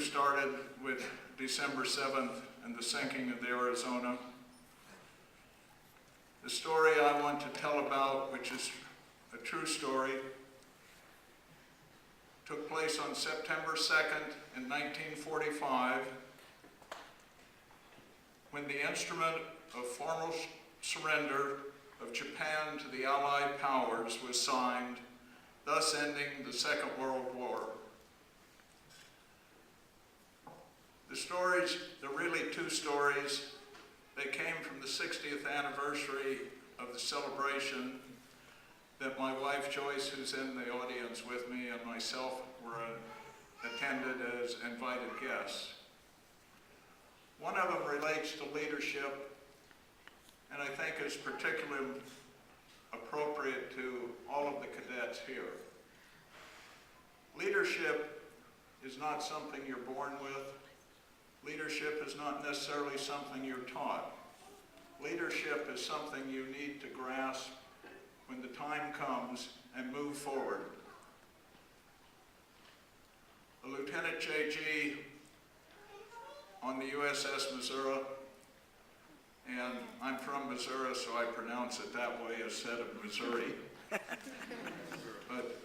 started with December 7th and the sinking of the Arizona. The story I want to tell about, which is a true story, took place on September 2nd in 1945, when the instrument of formal surrender of Japan to the Allied powers was signed, thus ending the Second World War. The stories, there are really two stories. They came from the 60th anniversary of the celebration that my wife Joyce, who's in the audience with me, and myself attended as invited guests. One of them relates to leadership, and I think is particularly appropriate to all of the cadets here. Leadership is not something you're born with. Leadership is not necessarily something you're taught. Leadership is something you need to grasp when the time comes and move forward. A Lieutenant J.G. on the USS Missouri, and I'm from Missouri, so I pronounce it that way instead of Missouri, but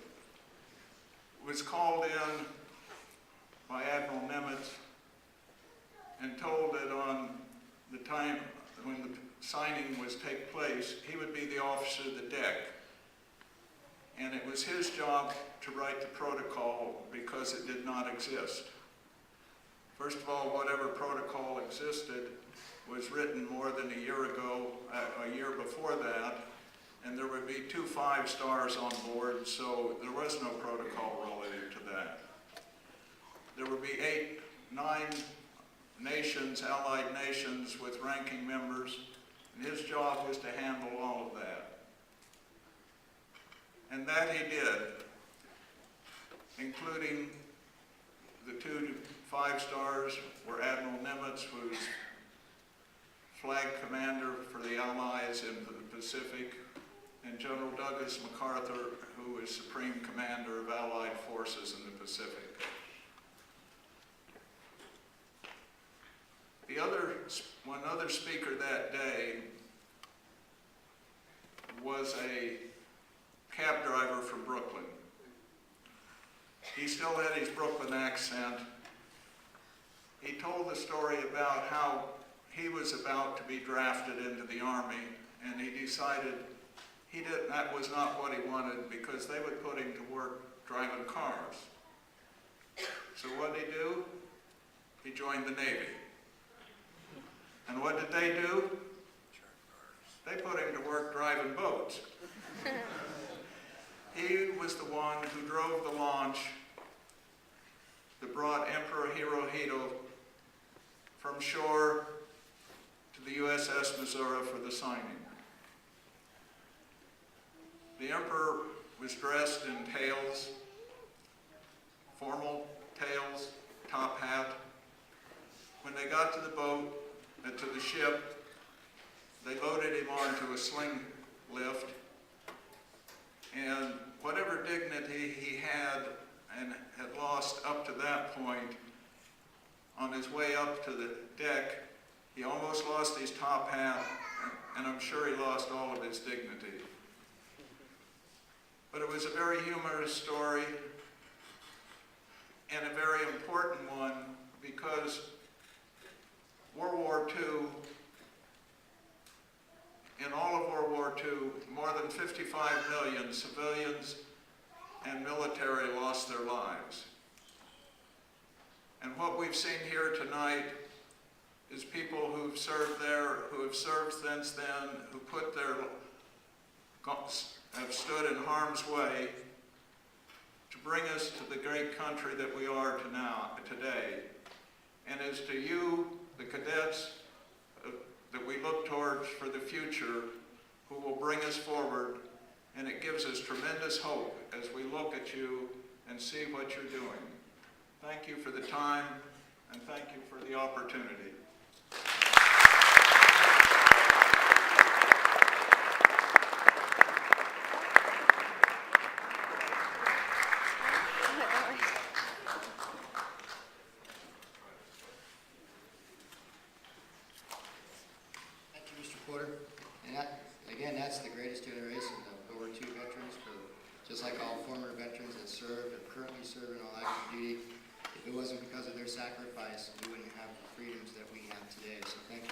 was called in by Admiral Nimitz and told that on the time when the signing was take place, he would be the officer of the deck. And it was his job to write the protocol because it did not exist. First of all, whatever protocol existed was written more than a year ago, a year before that, and there would be 2 5-stars on board, so there was no protocol related to that. There would be 9 nations, allied nations with ranking members, and his job was to handle all of that. And that he did, including the 2 5-stars were Admiral Nimitz, who's flag commander for the Allies in the Pacific, and General Douglas MacArthur, who is Supreme Commander of Allied forces in the Pacific. One other speaker that day was a cab driver from Brooklyn. He still had his Brooklyn accent. He told the story about how he was about to be drafted into the Army, and he decided that was not what he wanted, because they would put him to work driving cars. So what did he do? He joined the Navy. And what did they do? They put him to work driving boats. He was the one who drove the launch that brought Emperor Hirohito from shore to the USS Missouri for the signing. The Emperor was dressed in tails, formal tails, top hat. When they got to the boat, to the ship, they loaded him onto a sling lift, and whatever dignity he had and had lost up to that point, on his way up to the deck, he almost lost his top hat, and I'm sure he lost all of his dignity. But it was a very humorous story, and a very important one, because World War II, in all of World War II, more than 55 million civilians and military lost their lives. And what we've seen here tonight is people who've served there, who have served since then, who have stood in harm's way to bring us to the great country that we are today. And as to you, the cadets that we look towards for the future, who will bring us forward, and it gives us tremendous hope as we look at you and see what you're doing. Thank you for the time, and thank you for the opportunity. sacrifice, we wouldn't have the freedoms that we have today. So thank you.